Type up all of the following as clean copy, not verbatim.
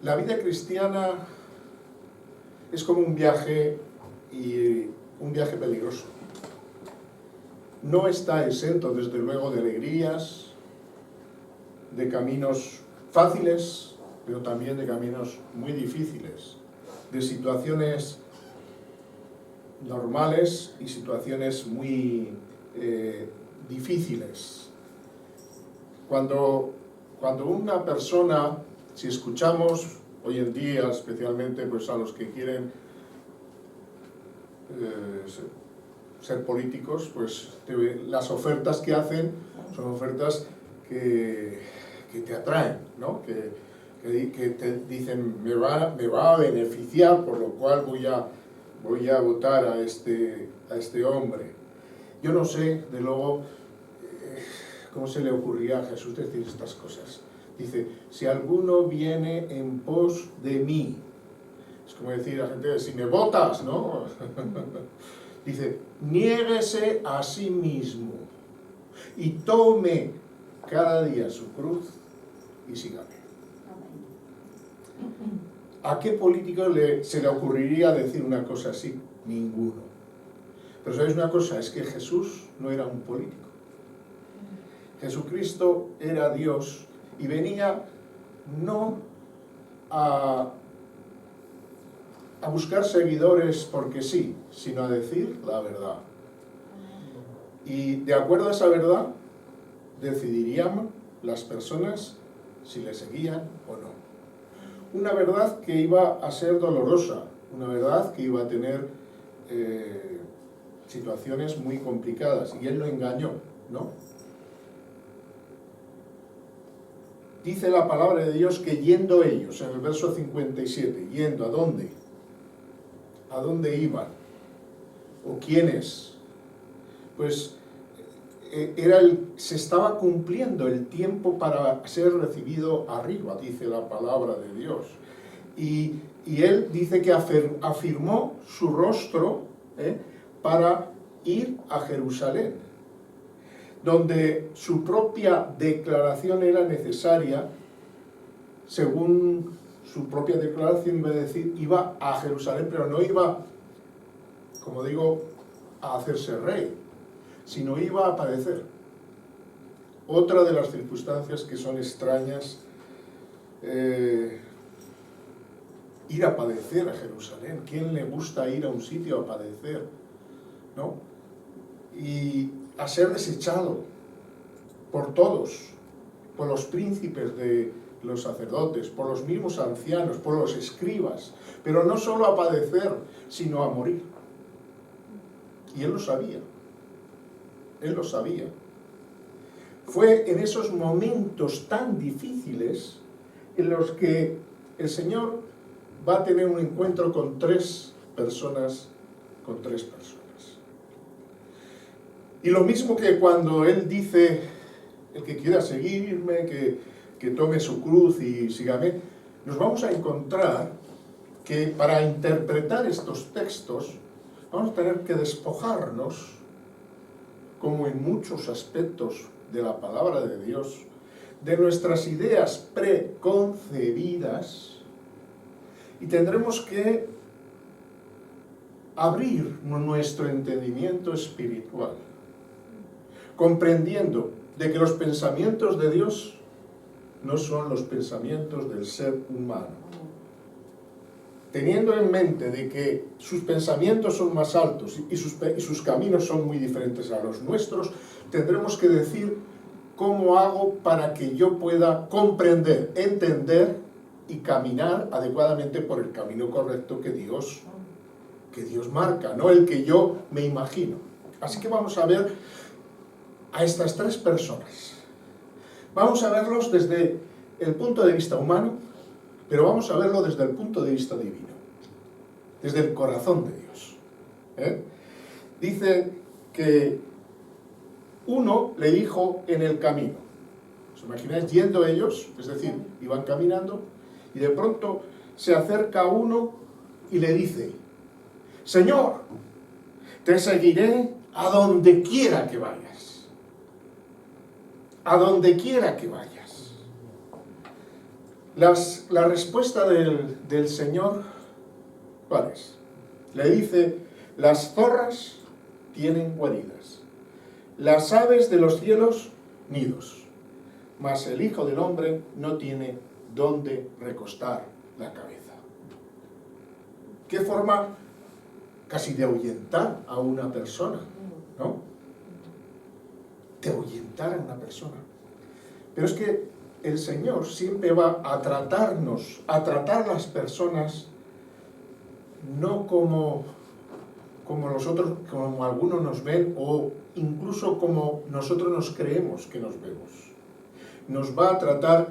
La vida cristiana es como un viaje, y un viaje peligroso. No está exento, desde luego, de alegrías, de caminos fáciles, pero también de caminos muy difíciles, de situaciones normales y situaciones muy difíciles. Cuando una persona, si escuchamos hoy en día, especialmente pues a los que quieren ser políticos, pues las ofertas que hacen son ofertas que te atraen, ¿no? Que te dicen me va a beneficiar, por lo cual voy a votar a este hombre. Yo no sé, de luego, cómo se le ocurría a Jesús decir estas cosas. Dice, si alguno viene en pos de mí, es como decir a la gente, si me votas, ¿no? Dice, niéguese a sí mismo y tome cada día su cruz y sígame. ¿A qué político se le ocurriría decir una cosa así? Ninguno. Pero ¿sabéis una cosa? Es que Jesús no era un político. Jesucristo era Dios y venía no a buscar seguidores porque sí, sino a decir la verdad. Y de acuerdo a esa verdad, decidirían las personas si le seguían o no. Una verdad que iba a ser dolorosa, una verdad que iba a tener situaciones muy complicadas, y él lo engañó, ¿no? Dice la palabra de Dios que yendo ellos, en el verso 57, yendo, ¿a dónde? ¿A dónde iban? ¿O quiénes? Pues se estaba cumpliendo el tiempo para ser recibido arriba, dice la palabra de Dios. Y él dice que afirmó su rostro para ir a Jerusalén, donde su propia declaración era necesaria. Según su propia declaración iba a decir, iba a Jerusalén, pero no iba, como digo, a hacerse rey, sino iba a padecer. Otra de las circunstancias que son extrañas, ir a padecer a Jerusalén. ¿Quién le gusta ir a un sitio a padecer? ¿No? Y a ser desechado por todos, por los príncipes de los sacerdotes, por los mismos ancianos, por los escribas, pero no solo a padecer, sino a morir. Y él lo sabía. Él lo sabía. Fue en esos momentos tan difíciles en los que el Señor va a tener un encuentro con tres personas. Y lo mismo que cuando Él dice, el que quiera seguirme, que tome su cruz y sígame, nos vamos a encontrar que para interpretar estos textos vamos a tener que despojarnos, como en muchos aspectos de la palabra de Dios, de nuestras ideas preconcebidas, y tendremos que abrir nuestro entendimiento espiritual, comprendiendo de que los pensamientos de Dios no son los pensamientos del ser humano. Teniendo en mente de que sus pensamientos son más altos y sus caminos son muy diferentes a los nuestros, tendremos que decir cómo hago para que yo pueda comprender, entender y caminar adecuadamente por el camino correcto que Dios marca, no el que yo me imagino. Así que vamos a ver a estas tres personas. Vamos a verlos desde el punto de vista humano, pero vamos a verlo desde el punto de vista divino, desde el corazón de Dios. Dice que uno le dijo en el camino. ¿Os imagináis yendo ellos? Es decir, iban caminando y de pronto se acerca uno y le dice: Señor, te seguiré a donde quiera que vayas. A donde quiera que vayas. La respuesta del Señor, ¿cuál es? Le dice, las zorras tienen guaridas, las aves de los cielos nidos, mas el Hijo del Hombre no tiene dónde recostar la cabeza. ¿Qué forma casi de ahuyentar a una persona, ¿no? De ahuyentar a una persona. Pero es que el Señor siempre va a tratarnos, a tratar a las personas no como nosotros, como algunos nos ven, o incluso como nosotros nos creemos que nos vemos. Nos va a tratar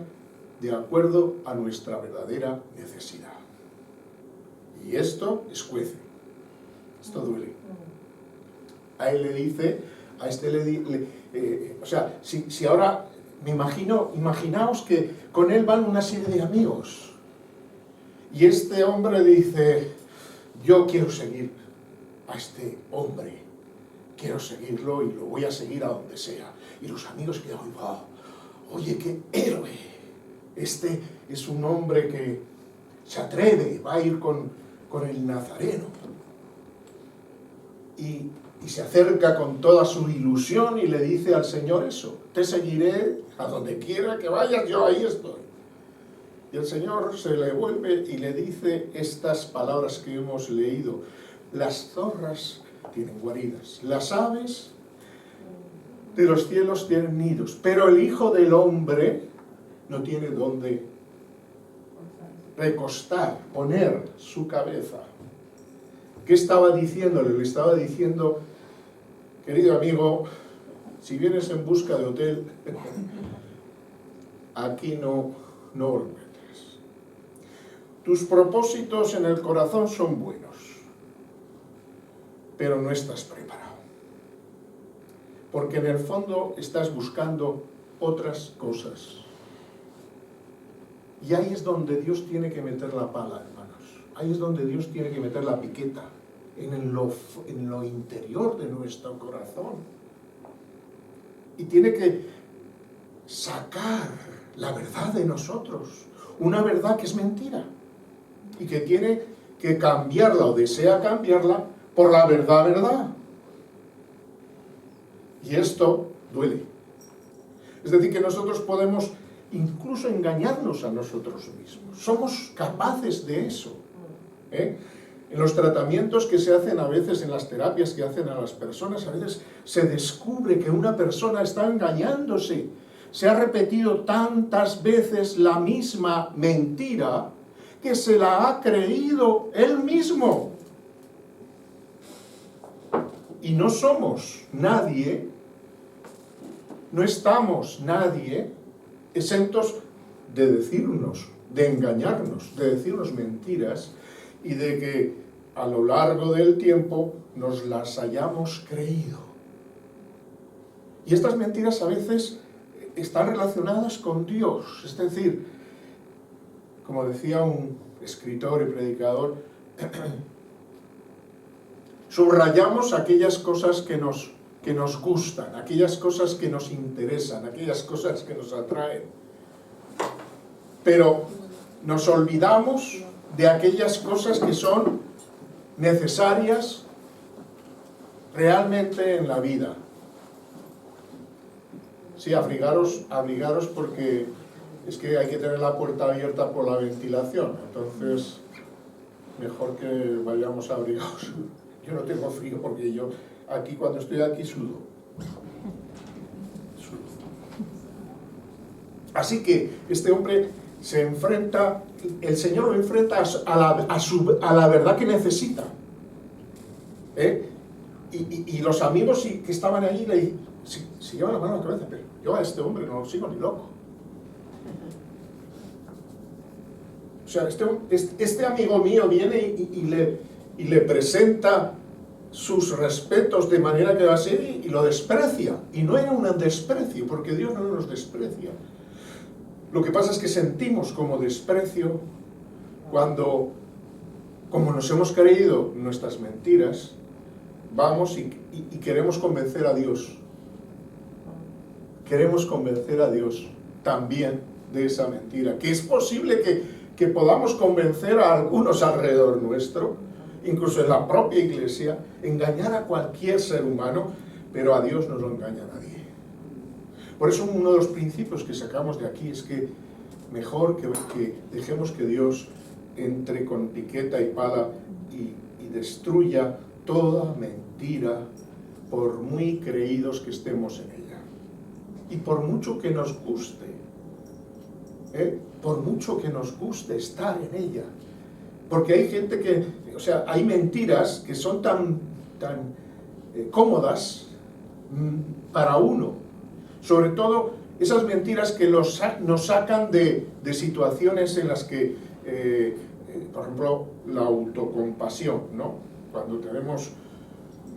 de acuerdo a nuestra verdadera necesidad. Y esto escuece, esto duele. A él le dice, a este o sea, si ahora me imaginaos que con él van una serie de amigos. Y este hombre dice, yo quiero seguir a este hombre, quiero seguirlo y lo voy a seguir a donde sea. Y los amigos quedan, wow, oye, qué héroe, este es un hombre que se atreve, va a ir con el Nazareno. Y se acerca con toda su ilusión y le dice al Señor eso, te seguiré a donde quiera que vayas, yo ahí estoy. Y el Señor se le vuelve y le dice estas palabras que hemos leído, las zorras tienen guaridas, las aves de los cielos tienen nidos, pero el Hijo del Hombre no tiene dónde recostar, poner su cabeza. ¿Qué estaba diciéndole? Le estaba diciendo, querido amigo, si vienes en busca de hotel, aquí no lo encuentres. Tus propósitos en el corazón son buenos, pero no estás preparado. Porque en el fondo estás buscando otras cosas. Y ahí es donde Dios tiene que meter la pala, hermanos. Ahí es donde Dios tiene que meter la piqueta, en lo interior de nuestro corazón. Y tiene que sacar la verdad de nosotros, una verdad que es mentira, y que tiene que cambiarla o desea cambiarla por la verdad. Y esto duele. Es decir, que nosotros podemos incluso engañarnos a nosotros mismos. Somos capaces de eso. En los tratamientos que se hacen a veces, en las terapias que hacen a las personas, a veces se descubre que una persona está engañándose. Se ha repetido tantas veces la misma mentira que se la ha creído él mismo. Y no somos nadie, no estamos nadie exentos de decirnos, de engañarnos, de decirnos mentiras y de que a lo largo del tiempo nos las hayamos creído. Y estas mentiras a veces están relacionadas con Dios, es decir, como decía un escritor y predicador, subrayamos aquellas cosas que nos gustan, aquellas cosas que nos interesan, aquellas cosas que nos atraen. Pero nos olvidamos de aquellas cosas que son necesarias realmente en la vida. Sí, abrigaros porque es que hay que tener la puerta abierta por la ventilación, entonces mejor que vayamos abrigados. Yo no tengo frío porque yo aquí, cuando estoy aquí, sudo. Así que este hombre se enfrenta, el Señor lo enfrenta a la verdad que necesita. Y los amigos que estaban allí se llevan la mano a la cabeza, pero yo a este hombre no lo sigo ni loco. O sea, este amigo mío viene y le presenta sus respetos de manera que va a ser y lo desprecia. Y no era un desprecio, porque Dios no nos desprecia. Lo que pasa es que sentimos como desprecio cuando, como nos hemos creído nuestras mentiras, vamos y queremos convencer a Dios. Queremos convencer a Dios también de esa mentira, que es posible que podamos convencer a algunos alrededor nuestro, incluso en la propia iglesia, engañar a cualquier ser humano, pero a Dios no lo engaña a nadie. Por eso uno de los principios que sacamos de aquí es que mejor que dejemos que Dios entre con piqueta y pala y destruya toda mentira, por muy creídos que estemos en ella. Y por mucho que nos guste, por mucho que nos guste estar en ella. Porque hay gente que, o sea, hay mentiras que son tan cómodas para uno. Sobre todo esas mentiras que nos sacan de situaciones en las que, por ejemplo, la autocompasión, ¿no? Cuando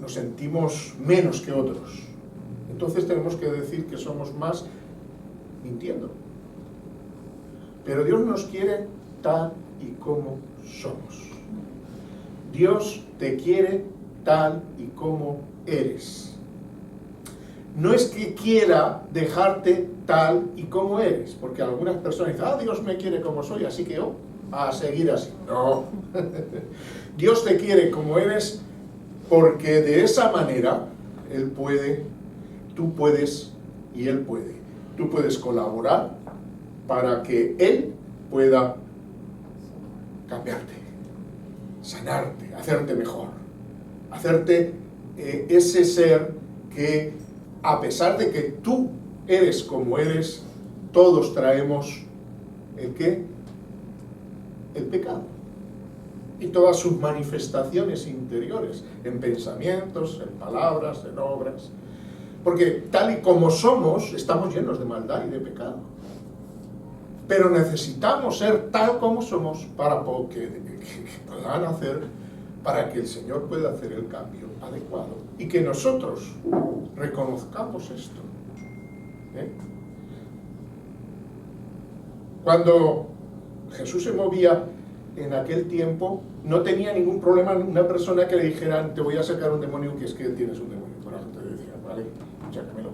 nos sentimos menos que otros. Entonces tenemos que decir que somos más mintiendo. Pero Dios nos quiere tal y como somos. Dios te quiere tal y como eres. No es que quiera dejarte tal y como eres, porque algunas personas dicen, Dios me quiere como soy, así que yo a seguir así. No. Dios te quiere como eres porque de esa manera Él puede, tú puedes y Él puede. Tú puedes colaborar para que Él pueda cambiarte, sanarte, hacerte mejor, hacerte ese ser que, a pesar de que tú eres como eres, todos traemos ¿el qué? El pecado. Y todas sus manifestaciones interiores, en pensamientos, en palabras, en obras. Porque tal y como somos, estamos llenos de maldad y de pecado. Pero necesitamos ser tal como somos para que puedan hacer, para que el Señor pueda hacer el cambio adecuado. Y que nosotros reconozcamos esto. Cuando Jesús se movía en aquel tiempo, no tenía ningún problema una persona que le dijeran, te voy a sacar un demonio, que es que tienes un demonio. Por la gente decía, vale, sácamelo.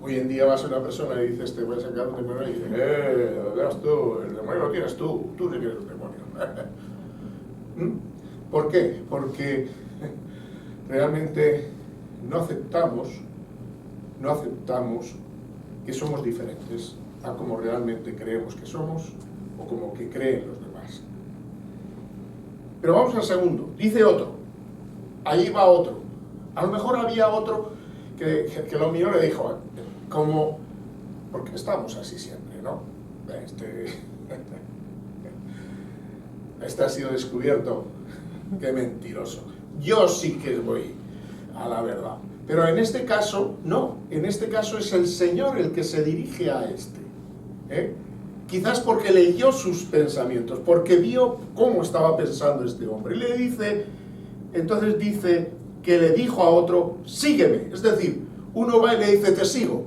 Hoy en día vas a una persona y dices, te voy a sacar un demonio, y dices, verás tú, el demonio lo tienes tú le tienes un demonio. ¿Por qué? Porque realmente no aceptamos que somos diferentes a como realmente creemos que somos o como que creen los demás. Pero vamos al segundo. Dice otro. Ahí va otro. A lo mejor había otro que lo miró y le dijo, como, porque estamos así siempre, ¿no? Este ha sido descubierto. Qué mentiroso. Yo sí que voy a la verdad. Pero en este caso, no. En este caso es el Señor el que se dirige a este. Quizás porque leyó sus pensamientos, porque vio cómo estaba pensando este hombre. Y le dice, entonces dice que le dijo a otro, sígueme. Es decir, uno va y le dice, te sigo.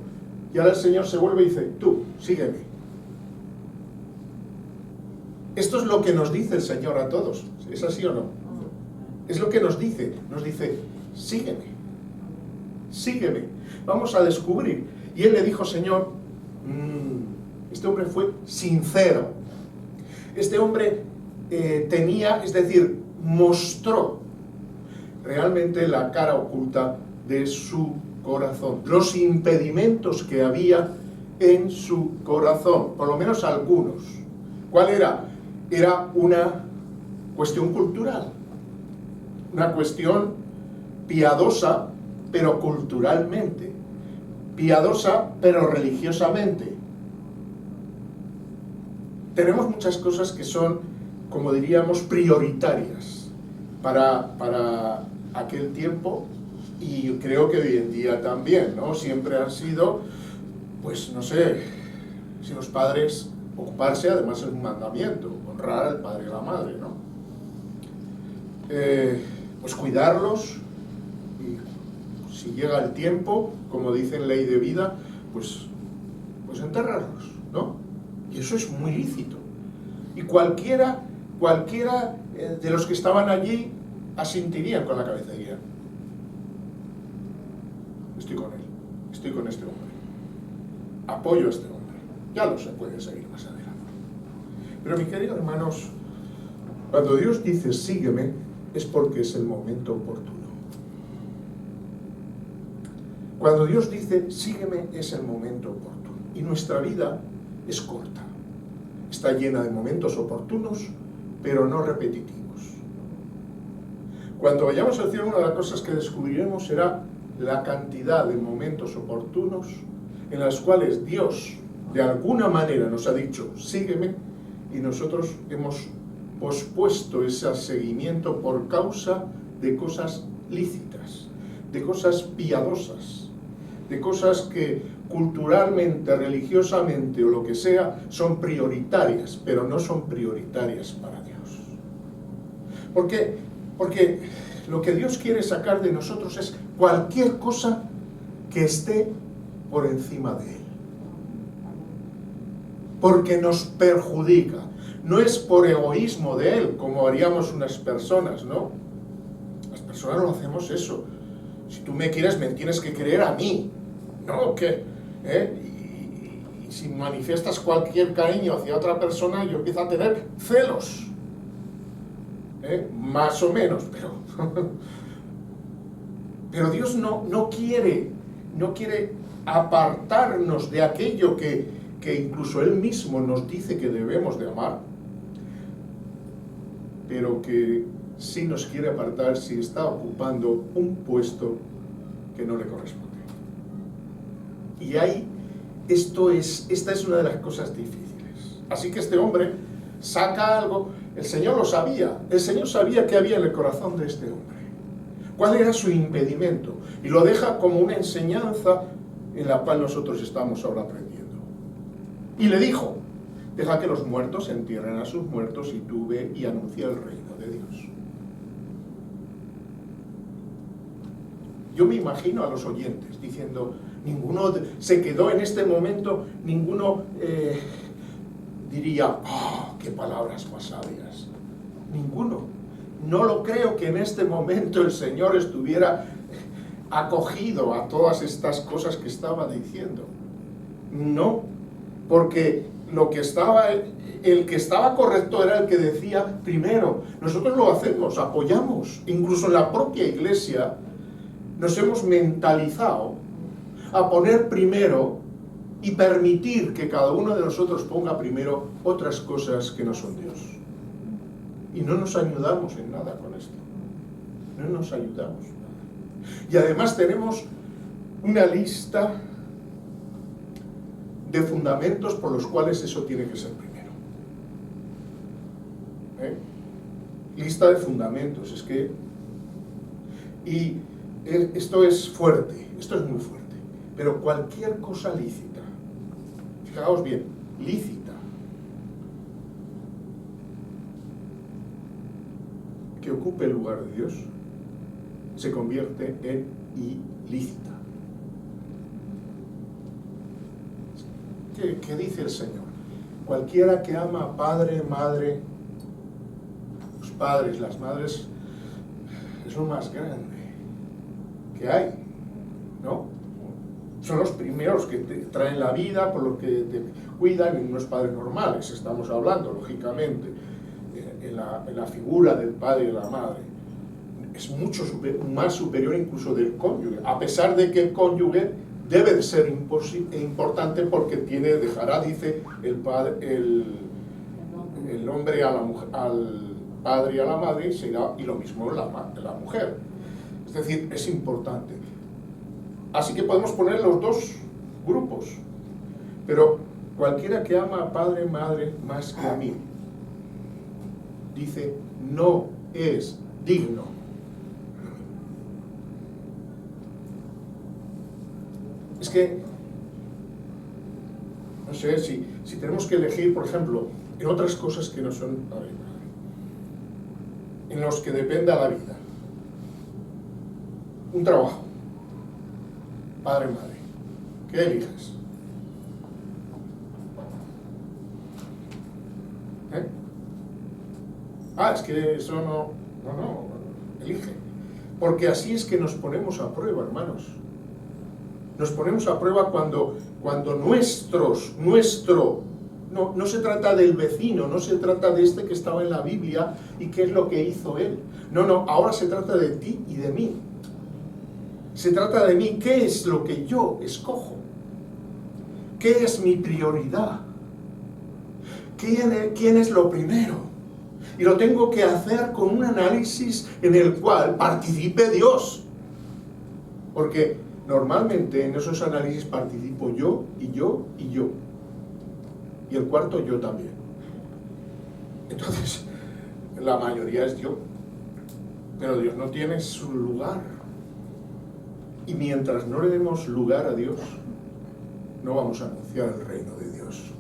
Y ahora el Señor se vuelve y dice, tú, sígueme. Esto es lo que nos dice el Señor a todos. ¿Es así o no? Es lo que nos dice. Nos dice, sígueme. Sígueme. Vamos a descubrir. Y él le dijo, Señor, este hombre fue sincero. Este hombre tenía, es decir, mostró realmente la cara oculta de su corazón, los impedimentos que había en su corazón, por lo menos algunos. ¿Cuál era? Era una cuestión cultural, una cuestión piadosa, pero culturalmente, piadosa, pero religiosamente. Tenemos muchas cosas que son, como diríamos, prioritarias para aquel tiempo, y creo que hoy en día también, ¿no? Siempre han sido, pues no sé, si los padres ocuparse, además es un mandamiento, honrar al padre y a la madre, ¿no? Pues cuidarlos, y si llega el tiempo, como dice en Ley de Vida, pues enterrarlos, ¿no? Y eso es muy lícito. Y cualquiera de los que estaban allí asentirían con la cabeza y dirían, estoy con él, estoy con este hombre, apoyo a este hombre. Ya lo se puede seguir más adelante. Pero mis queridos hermanos, cuando Dios dice sígueme, es porque es el momento oportuno. Cuando Dios dice sígueme, es el momento oportuno. Y nuestra vida es corta. Está llena de momentos oportunos, pero no repetitivos. Cuando vayamos al cielo, una de las cosas que descubriremos será la cantidad de momentos oportunos en las cuales Dios, de alguna manera, nos ha dicho, sígueme, y nosotros hemos pospuesto ese seguimiento por causa de cosas lícitas, de cosas piadosas, de cosas que culturalmente, religiosamente o lo que sea, son prioritarias, pero no son prioritarias para Dios. ¿Por qué? Porque lo que Dios quiere sacar de nosotros es cualquier cosa que esté por encima de Él. Porque nos perjudica. No es por egoísmo de Él, como haríamos unas personas, ¿no? Las personas no hacemos eso. Si tú me quieres, me tienes que querer a mí. ¿No? ¿Qué? Y si manifiestas cualquier cariño hacia otra persona, yo empiezo a tener celos. Más o menos, pero Dios no quiere apartarnos de aquello que incluso Él mismo nos dice que debemos de amar, pero que sí nos quiere apartar si está ocupando un puesto que no le corresponde. Y ahí, esta es una de las cosas difíciles. Así que este hombre saca algo. El Señor lo sabía. El Señor sabía qué había en el corazón de este hombre. ¿Cuál era su impedimento? Y lo deja como una enseñanza en la cual nosotros estamos ahora aprendiendo. Y le dijo, deja que los muertos entierren a sus muertos y tú ve y anuncia el reino de Dios. Yo me imagino a los oyentes diciendo, ninguno se quedó en este momento, ninguno diría, ¡oh, qué palabras más sabias! Ninguno. No lo creo que en este momento el Señor estuviera acogido a todas estas cosas que estaba diciendo. No, porque el que estaba correcto era el que decía primero. Nosotros lo hacemos, apoyamos. Incluso en la propia iglesia nos hemos mentalizado a poner primero y permitir que cada uno de nosotros ponga primero otras cosas que no son Dios. Y no nos ayudamos en nada con esto. No nos ayudamos. Y además tenemos una lista de fundamentos por los cuales eso tiene que ser primero. Lista de fundamentos. Es que... Y esto es fuerte, esto es muy fuerte. Pero cualquier cosa lícita, fijaos bien, lícita, que ocupe el lugar de Dios, se convierte en ilícita. ¿Qué dice el Señor? Cualquiera que ama a padre, madre, los padres, las madres, es lo más grande que hay, ¿no? Son los primeros que te traen la vida, por lo que te cuidan, y unos padres normales, estamos hablando, lógicamente, en la figura del padre y de la madre. Es mucho más superior incluso del cónyuge, a pesar de que el cónyuge debe de ser importante porque dejará, dice el hombre a la mujer, al padre y a la madre, y lo mismo la mujer. Es decir, es importante. Así que podemos poner los dos grupos. Pero cualquiera que ama a padre y madre más que a mí, dice, no es digno. Es que, no sé, si tenemos que elegir, por ejemplo, en otras cosas que no son, en los que dependa la vida, un trabajo, padre, madre, ¿qué eliges? Es que eso no, elige. Porque así es que nos ponemos a prueba, hermanos. Nos ponemos a prueba cuando no se trata del vecino, no se trata de este que estaba en la Biblia y qué es lo que hizo él. No, ahora se trata de ti y de mí. Se trata de mí, ¿qué es lo que yo escojo? ¿Qué es mi prioridad? ¿Quién es lo primero? Y lo tengo que hacer con un análisis en el cual participe Dios. Porque normalmente en esos análisis participo yo y yo y yo. Y el cuarto yo también. Entonces, la mayoría es yo. Pero Dios no tiene su lugar. Y mientras no le demos lugar a Dios, no vamos a anunciar el reino de Dios.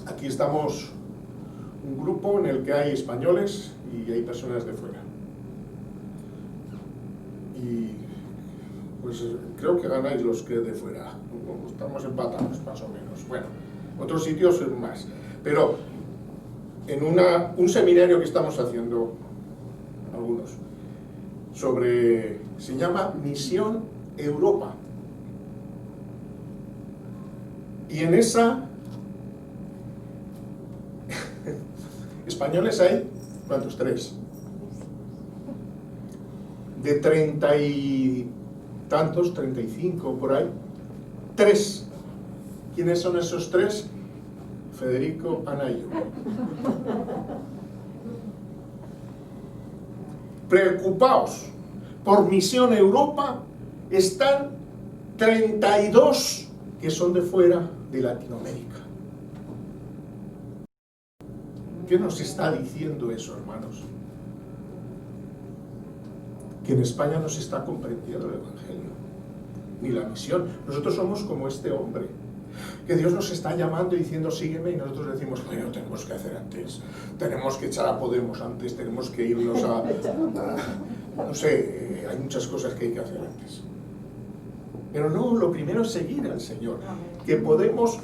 Aquí estamos un grupo en el que hay españoles y hay personas de fuera. Y pues creo que ganáis los que de fuera. Estamos empatados, más o menos. Bueno, otros sitios más. Pero en un seminario que estamos haciendo, algunos, se llama Misión Europa. Y en esa, españoles hay, ¿cuántos? 3. De 30 y tantos, 35 por ahí, 3. ¿Quiénes son esos 3? Federico, Ana y yo. Preocupaos por Misión Europa, están 32 que son de fuera de Latinoamérica. ¿Qué nos está diciendo eso, hermanos? Que en España no se está comprendiendo el Evangelio, ni la misión. Nosotros somos como este hombre, que Dios nos está llamando y diciendo sígueme, y nosotros decimos, bueno, tenemos que hacer antes, tenemos que echar a Podemos antes, tenemos que irnos a no sé, hay muchas cosas que hay que hacer antes. Pero no, lo primero es seguir al Señor. Que Podemos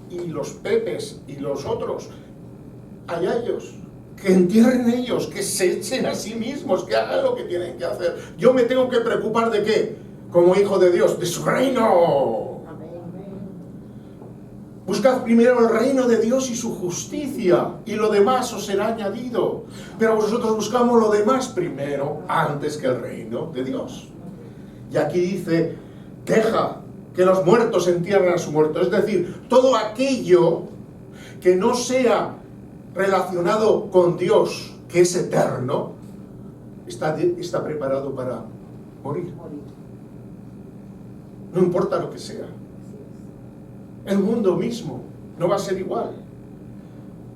y los Pepes y los otros, allá ellos, que entierren ellos, que se echen a sí mismos, que hagan lo que tienen que hacer. Yo me tengo que preocupar ¿de qué? Como hijo de Dios, de su reino. Buscad primero el reino de Dios y su justicia, y lo demás os será añadido. Pero nosotros buscamos lo demás primero, antes que el reino de Dios. Y aquí dice, deja que los muertos entierren a su muerto. Es decir, todo aquello que no sea relacionado con Dios, que es eterno, está preparado para morir. No importa lo que sea. El mundo mismo no va a ser igual.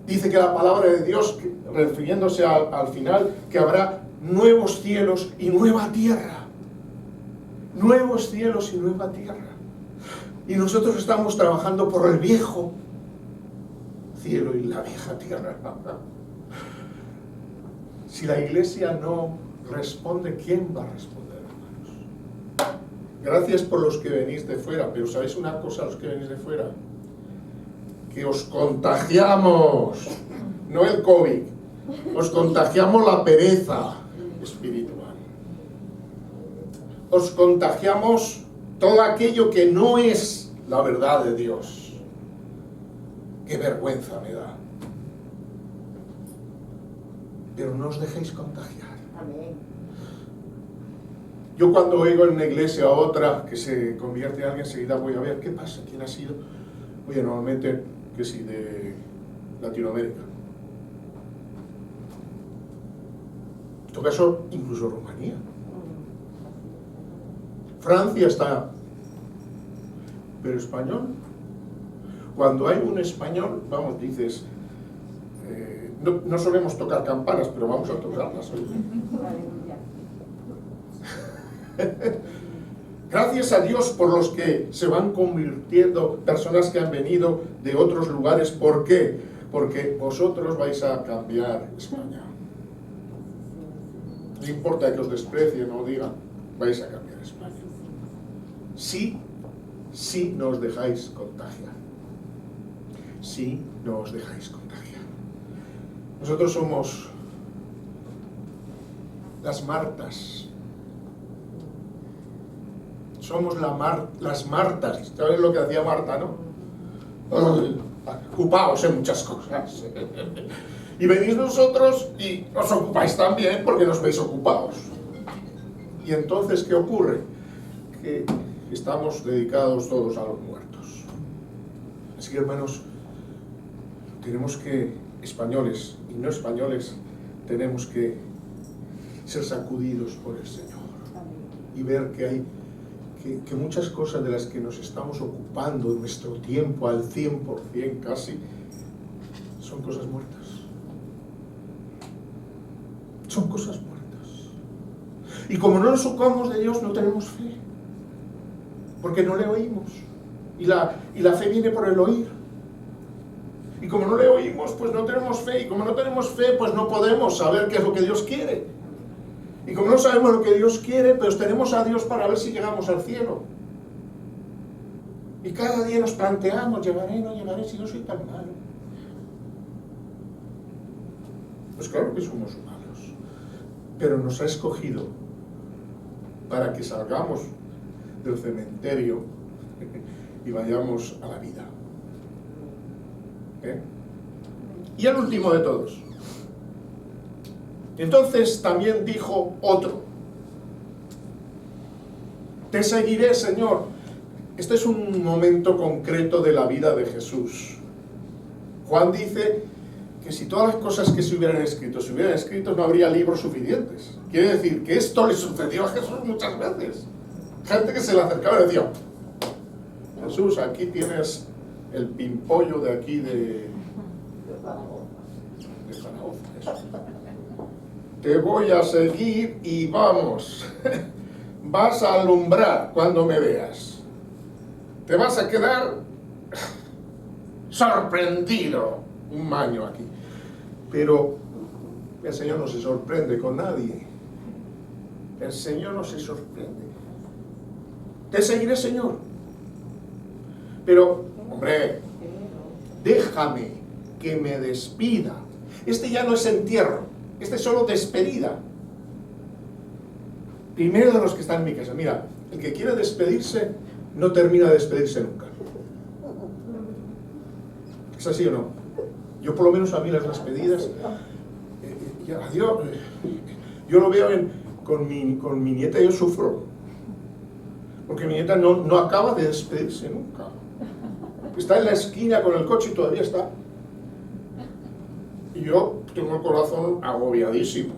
Dice que la palabra de Dios, refiriéndose al final, que habrá nuevos cielos y nueva tierra. Nuevos cielos y nueva tierra. Y nosotros estamos trabajando por el viejo cielo y la vieja tierra. Si la iglesia no responde, ¿quién va a responder, hermanos? Gracias por los que venís de fuera, pero ¿sabéis una cosa, los que venís de fuera? Que os contagiamos, no el COVID, os contagiamos la pereza espiritual. Os contagiamos todo aquello que no es la verdad de Dios. Qué vergüenza me da. Pero no os dejéis contagiar. Amén. Yo cuando oigo en una iglesia a otra que se convierte a alguien, enseguida voy a ver qué pasa, quién ha sido. Oye, normalmente que sí, de Latinoamérica. En todo caso, incluso Rumanía. Francia está. Pero español. Cuando hay un español, vamos, dices, no solemos tocar campanas, pero vamos a tocarlas hoy. Gracias a Dios por los que se van convirtiendo, personas que han venido de otros lugares. ¿Por qué? Porque vosotros vais a cambiar España. No importa que os desprecien o digan, vais a cambiar España. Sí no os dejáis contagiar. Sí no os dejáis contagiar. Nosotros somos las Martas. Somos las Martas. ¿Sabes lo que hacía Marta, no? Ocupaos en muchas cosas. Y venís vosotros y os ocupáis también porque nos veis ocupados. Y entonces, ¿qué ocurre? Que estamos dedicados todos a los muertos. Así que, hermanos, tenemos que, españoles y no españoles, tenemos que ser sacudidos por el Señor y ver que hay que muchas cosas de las que nos estamos ocupando en nuestro tiempo al 100% casi son cosas muertas. Son cosas muertas. Y como no nos ocupamos de Dios, no tenemos fe, porque no le oímos. Y la fe viene por el oír. Y como no le oímos, pues no tenemos fe. Y como no tenemos fe, pues no podemos saber qué es lo que Dios quiere. Y como no sabemos lo que Dios quiere, pues tenemos a Dios para ver si llegamos al cielo. Y cada día nos planteamos, ¿llegaré, no llegaré, si no soy tan malo? Pues claro que somos malos. Pero nos ha escogido para que salgamos del cementerio y vayamos a la vida. Y el último de todos. Entonces también dijo otro: te seguiré, Señor. Este es un momento concreto de la vida de Jesús. Juan dice que si todas las cosas que se hubieran escrito, no habría libros suficientes. Quiere decir que esto le sucedió a Jesús muchas veces. Gente que se le acercaba y decía: Jesús, aquí tienes el pimpollo de aquí de Zaragoza, eso. Te voy a seguir y vamos, vas a alumbrar cuando me veas. Te vas a quedar sorprendido un año aquí. Pero el Señor no se sorprende con nadie. El Señor no se sorprende. Te seguiré, Señor. Pero, hombre, déjame que me despida. Este ya no es entierro, este es solo despedida. Primero de los que están en mi casa. Mira, el que quiere despedirse no termina de despedirse nunca. ¿Es así o no? Yo por lo menos a mí las despedidas, adiós, yo lo veo con mi nieta, yo sufro. Porque mi nieta no acaba de despedirse nunca. Está en la esquina con el coche y todavía está. Y yo tengo el corazón agobiadísimo.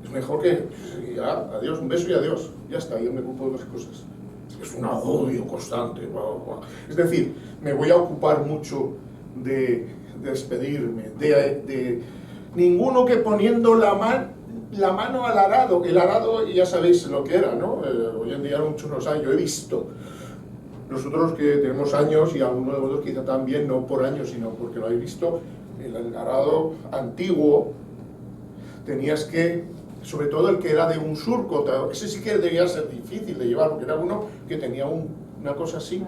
Es mejor que ya, adiós, un beso y adiós. Ya está, yo me ocupo de otras cosas. Es un agobio constante. Es decir, me voy a ocupar mucho de despedirme. De ninguno que poniendo la mano al arado. El arado ya sabéis lo que era, ¿no? Hoy en día muchos no saben, yo he visto. Nosotros que tenemos años, y algunos de vosotros quizá también, no por años, sino porque lo habéis visto, el arado antiguo, tenías que, sobre todo el que era de un surco, ese sí que debía ser difícil de llevar, porque era uno que tenía una cosa así,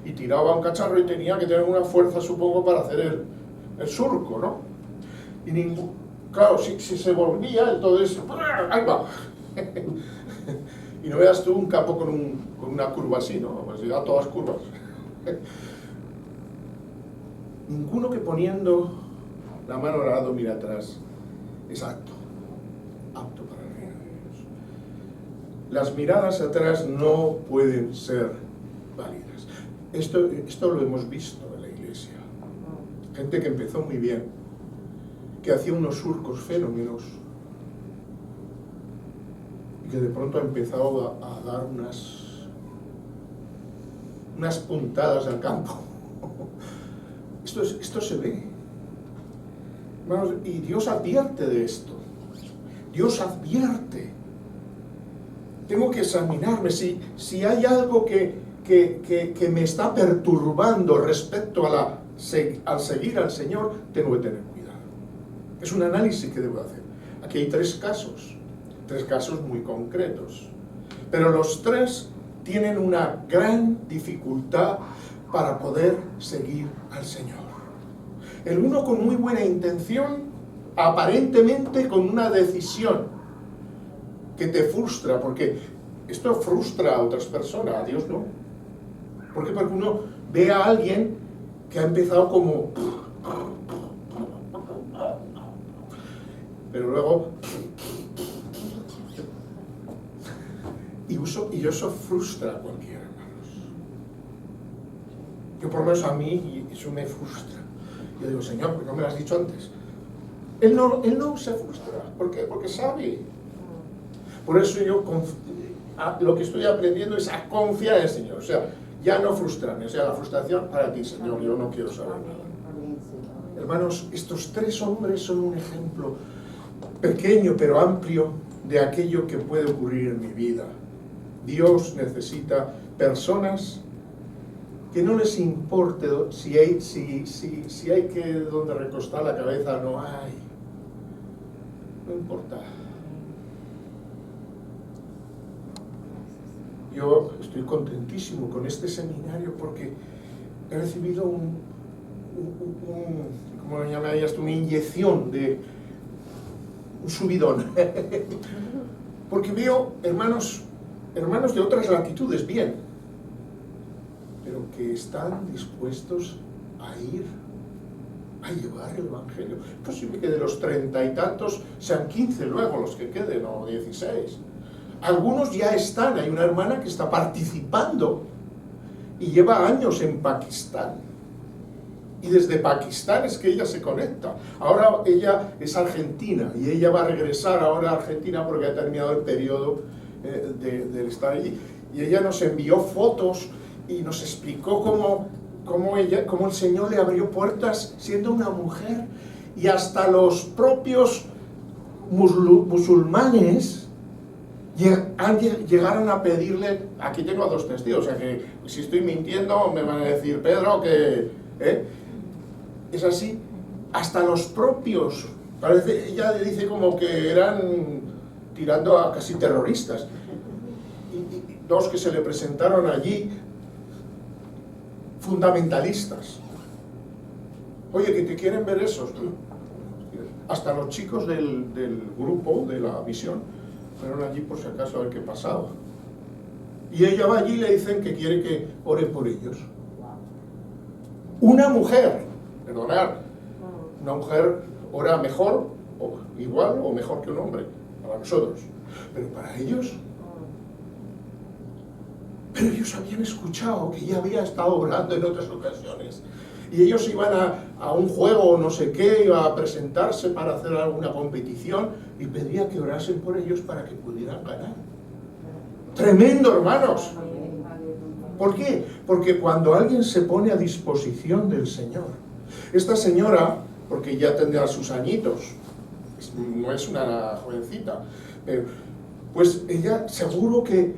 y tiraba un cacharro y tenía que tener una fuerza, supongo, para hacer el surco, ¿no? Y claro, si se volvía, entonces, ¡ahí va! Y no veas tú un capo con una curva así, ¿no? Pues llega a todas curvas. Ninguno que poniendo la mano al arado mira atrás es apto para el reino de Dios. Las miradas atrás no pueden ser válidas. Esto lo hemos visto en la iglesia. Gente que empezó muy bien, que hacía unos surcos fenómenos, que de pronto ha empezado a dar unas puntadas al campo. Esto se ve. Hermanos, y Dios advierte de esto. Dios advierte. Tengo que examinarme si hay algo que me está perturbando respecto al seguir al Señor, tengo que tener cuidado. Es un análisis que debo hacer. Aquí hay tres casos muy concretos, pero los tres tienen una gran dificultad para poder seguir al Señor. El uno con muy buena intención, aparentemente con una decisión, que te frustra, porque esto frustra a otras personas, a Dios no. ¿Por qué? Porque uno ve a alguien que ha empezado como... pero luego... y eso frustra a cualquiera, hermanos. Yo por lo menos a mí eso me frustra. Yo digo, Señor, ¿por qué no me lo has dicho antes? Él no se frustra. ¿Por qué? Porque sabe. Por eso yo lo que estoy aprendiendo es a confiar en el Señor. O sea, ya no frustrarme. O sea, la frustración para ti, Señor, yo no quiero saber nada. Hermanos, estos tres hombres son un ejemplo pequeño pero amplio de aquello que puede ocurrir en mi vida. Dios necesita personas que no les importe si hay que donde recostar la cabeza, no hay. No importa. Yo estoy contentísimo con este seminario porque he recibido ¿cómo lo llamarías tú? Una inyección un subidón. Porque veo hermanos de otras latitudes, bien, pero que están dispuestos a ir a llevar el Evangelio. Es posible que de los 30 y tantos sean 15 luego los que queden, o 16. Algunos ya están, hay una hermana que está participando y lleva años en Pakistán. Y desde Pakistán es que ella se conecta. Ahora ella es argentina y ella va a regresar ahora a Argentina porque ha terminado el periodo de estar allí. Y ella nos envió fotos y nos explicó cómo el Señor le abrió puertas siendo una mujer. Y hasta los propios musulmanes llegaron a pedirle, aquí tengo a 2 testigos, o sea que si estoy mintiendo me van a decir, Pedro, que... Es así, hasta los propios, parece, ella dice como que eran tirando a casi terroristas. Y 2 que se le presentaron allí, fundamentalistas. Oye, que te quieren ver esos. Hasta los chicos del grupo, de la misión, fueron allí por si acaso a ver qué pasaba. Y ella va allí y le dicen que quiere que ore por ellos. Una mujer, perdonar, una mujer ora mejor, o igual o mejor que un hombre, para nosotros, pero para ellos. Pero ellos habían escuchado que ella había estado orando en otras ocasiones. Y ellos iban a un juego o no sé qué, iba a presentarse para hacer alguna competición y pedía que orasen por ellos para que pudieran ganar. Tremendo, hermanos. ¿Por qué? Porque cuando alguien se pone a disposición del Señor, esta señora, porque ya tendrá sus añitos, no es una jovencita, pero pues ella seguro que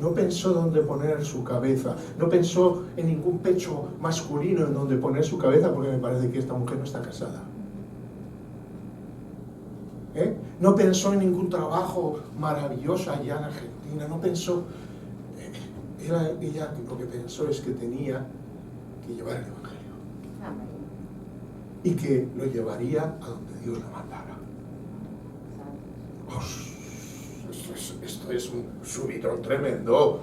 no pensó dónde poner su cabeza, no pensó en ningún pecho masculino en donde poner su cabeza, porque me parece que esta mujer no está casada. No pensó en ningún trabajo maravilloso allá en Argentina, no pensó. Ella lo que pensó es que tenía que llevar el Evangelio. Y que lo llevaría a donde Dios la mandara. Esto es un subidón tremendo,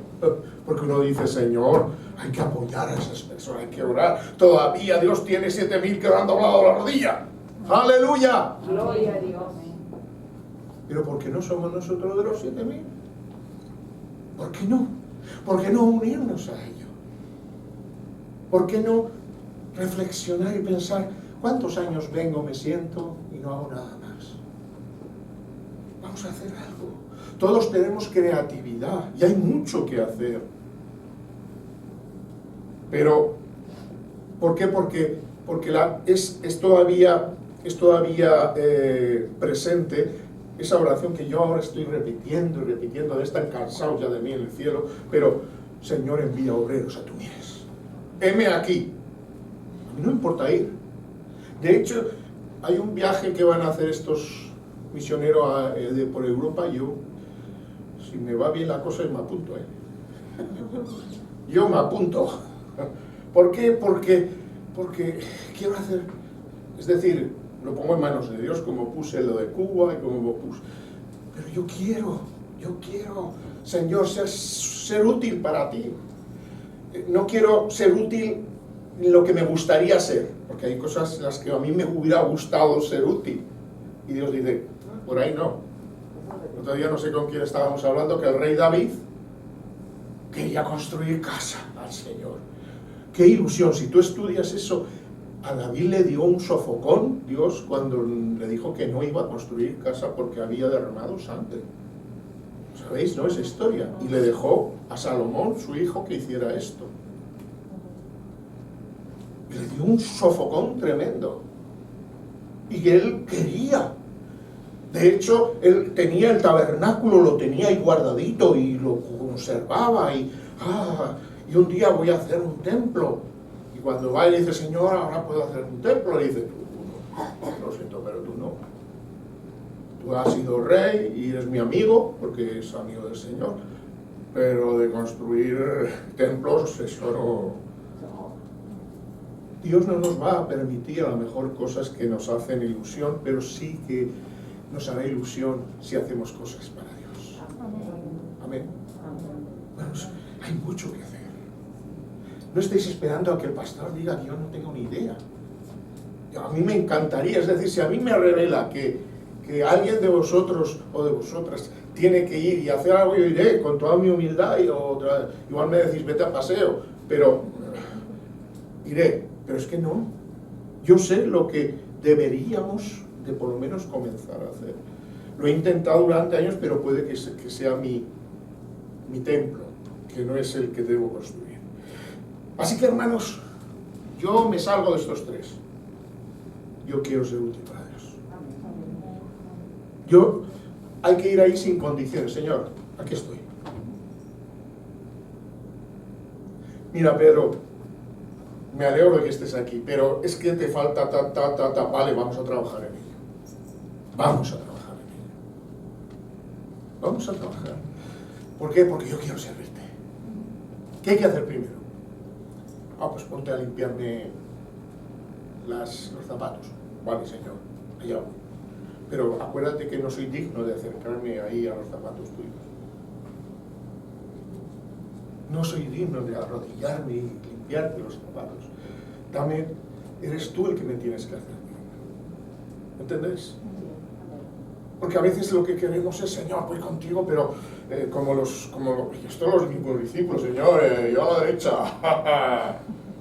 porque uno dice, Señor, hay que apoyar a esas personas, hay que orar. Todavía Dios tiene 7.000 que no han doblado la rodilla. ¡Aleluya! Gloria a Dios. Pero ¿por qué no somos nosotros de los 7.000? ¿Por qué no? ¿Por qué no unirnos a ello? ¿Por qué no reflexionar y pensar cuántos años vengo, me siento y no hago nada más? Vamos a hacer algo. Todos tenemos creatividad y hay mucho que hacer. Pero, ¿por qué? Porque es todavía presente esa oración que yo ahora estoy repitiendo y repitiendo, de estar cansados ya de mí en el cielo, pero Señor, envía obreros a tu mies. Heme aquí. A mí no importa ir. De hecho, hay un viaje que van a hacer estos misioneros por Europa. Yo, si me va bien la cosa, me apunto. Yo me apunto. ¿Por qué? Porque quiero hacer, es decir, lo pongo en manos de Dios, como puse lo de Cuba y como puse. Pero yo quiero, Señor, ser útil para ti. No quiero ser útil en lo que me gustaría ser, porque hay cosas en las que a mí me hubiera gustado ser útil. Y Dios dice, por ahí no. Otro día no sé con quién estábamos hablando, que el rey David quería construir casa al Señor. ¡Qué ilusión! Si tú estudias eso, a David le dio un sofocón Dios cuando le dijo que no iba a construir casa porque había derramado sangre. ¿Sabéis? ¿No? Esa historia. Y le dejó a Salomón, su hijo, que hiciera esto. Y le dio un sofocón tremendo. Y que él quería. De hecho, él tenía el tabernáculo, lo tenía ahí guardadito y lo conservaba. Y un día voy a hacer un templo. Y cuando va y le dice, Señor, ahora puedo hacer un templo, le dice, tú no, lo siento, pero tú no. Tú has sido rey y eres mi amigo, porque es amigo del Señor, pero de construir templos, eso no. Dios no nos va a permitir a lo mejor cosas que nos hacen ilusión, pero sí que nos hará ilusión si hacemos cosas para Dios. Amén. Bueno, hay mucho que hacer. No estéis esperando a que el pastor diga que yo no tengo ni idea. A mí me encantaría, es decir, si a mí me revela que alguien de vosotros o de vosotras tiene que ir y hacer algo, yo iré con toda mi humildad y igual me decís vete a paseo, pero iré, pero es que no. Yo sé lo que deberíamos de por lo menos comenzar a hacer. Lo he intentado durante años, pero puede que sea mi templo, que no es el que debo construir. Así que, hermanos, yo me salgo de estos tres. Yo quiero ser útil para Dios. Hay que ir ahí sin condiciones. Señor, aquí estoy. Mira, Pedro, me alegro de que estés aquí, pero es que te falta vale, vamos a trabajar en ello. Vamos a trabajar en ello. Vamos a trabajar. ¿Por qué? Porque yo quiero servirte. ¿Qué hay que hacer primero? Pues ponte a limpiarme los zapatos. Vale, Señor, allá voy. Pero acuérdate que no soy digno de acercarme ahí a los zapatos tuyos. No soy digno de arrodillarme y limpiarte los zapatos. Eres tú el que me tienes que hacer. ¿Entendéis? Porque a veces lo que queremos es, Señor, voy contigo, pero esto los mismos discípulos, Señor, yo a la derecha,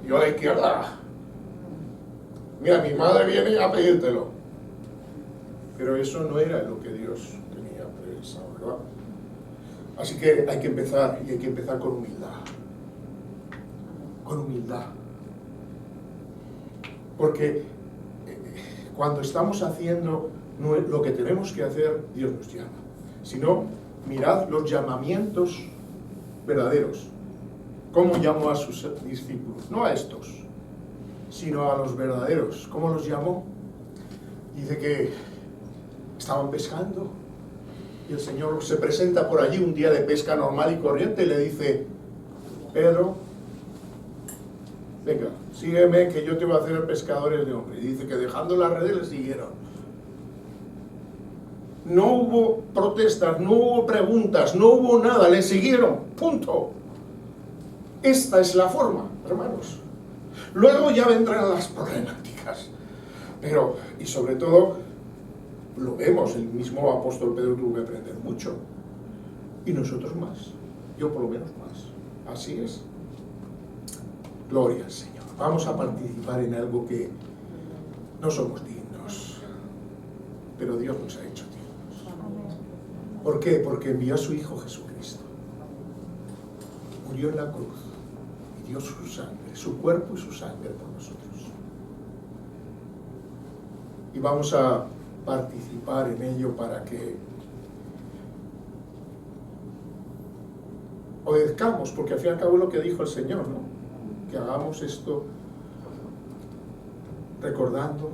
yo a la izquierda. Mira, mi madre viene a pedírtelo. Pero eso no era lo que Dios tenía pensado, ¿verdad? Así que hay que empezar, y hay que empezar con humildad. Con humildad. Porque cuando estamos haciendo lo que tenemos que hacer, Dios nos llama. Si no, mirad los llamamientos verdaderos. ¿Cómo llamó a sus discípulos? No a estos, sino a los verdaderos. ¿Cómo los llamó? Dice que estaban pescando y el Señor se presenta por allí un día de pesca normal y corriente y le dice, Pedro, venga, sígueme que yo te voy a hacer pescadores de hombres. Y dice que dejando las redes le siguieron. No hubo protestas, no hubo preguntas, no hubo nada, le siguieron, punto. Esta es la forma, hermanos. Luego ya vendrán las problemáticas, pero, y sobre todo, lo vemos, el mismo apóstol Pedro tuvo que aprender mucho, y nosotros más, yo por lo menos más, así es. Gloria al Señor. Vamos a participar en algo que no somos dignos, pero Dios nos ha hecho dignos. ¿Por qué? Porque envió a su Hijo Jesucristo, murió en la cruz y dio su sangre, su cuerpo y su sangre por nosotros. Y vamos a participar en ello para que obedezcamos, porque al fin y al cabo es lo que dijo el Señor, ¿no? Que hagamos esto recordando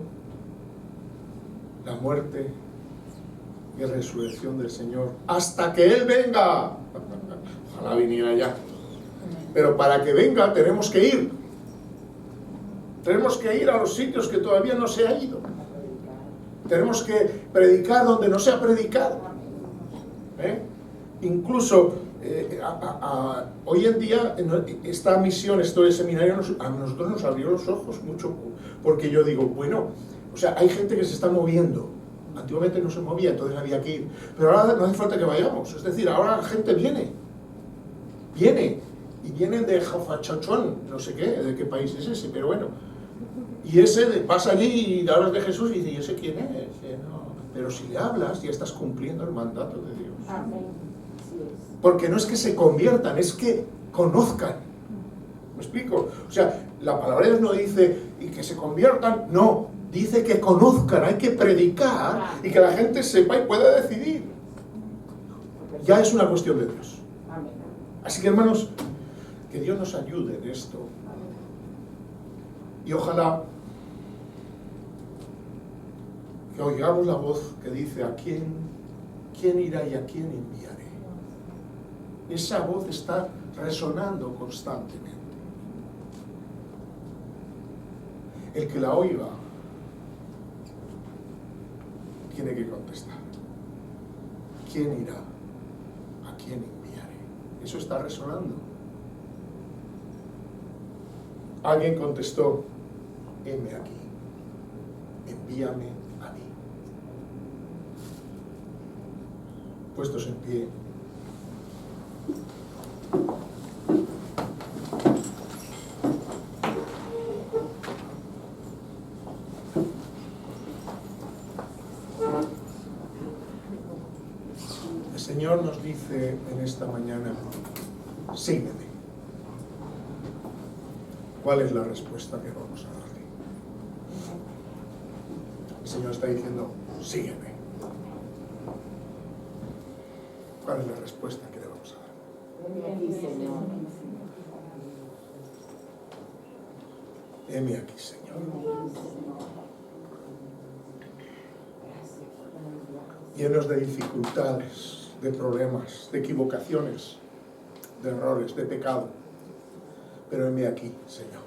la muerte y resurrección del Señor hasta que Él venga. Ojalá viniera ya. Pero para que venga tenemos que ir. Tenemos que ir a los sitios que todavía no se ha ido. Tenemos que predicar donde no se ha predicado. Incluso hoy en día esta misión, esto de seminario, a nosotros nos abrió los ojos mucho, porque yo digo, bueno, o sea, hay gente que se está moviendo. Antiguamente no se movía, entonces había que ir. Pero ahora no hace falta que vayamos. Es decir, ahora la gente viene. Y vienen de Jafachachón, no sé qué, de qué país es ese, pero bueno. Y ese pasa allí y hablas de Jesús y dice, ¿y ese quién es? No. Pero si le hablas, ya estás cumpliendo el mandato de Dios. Amén. Porque no es que se conviertan, es que conozcan. ¿Me explico? O sea, la palabra de Dios no dice y que se conviertan, no. Dice que conozcan, hay que predicar y que la gente sepa y pueda decidir. Ya es una cuestión de Dios. Así que, hermanos, que Dios nos ayude en esto. Y ojalá que oigamos la voz que dice, ¿a quién irá y a quién enviaré? Esa voz está resonando constantemente. El que la oiga tiene que contestar. ¿Quién irá? ¿A quién enviaré? Eso está resonando. Alguien contestó, heme aquí, envíame a mí. Puestos en pie. El Señor nos dice en esta mañana, sígueme. ¿Cuál es la respuesta que vamos a darle? El Señor está diciendo, sígueme. ¿Cuál es la respuesta que le vamos a dar? Heme aquí, Señor. Heme aquí, Señor. Llenos de dificultades, de problemas, de equivocaciones, de errores, de pecado. Pero heme aquí, Señor.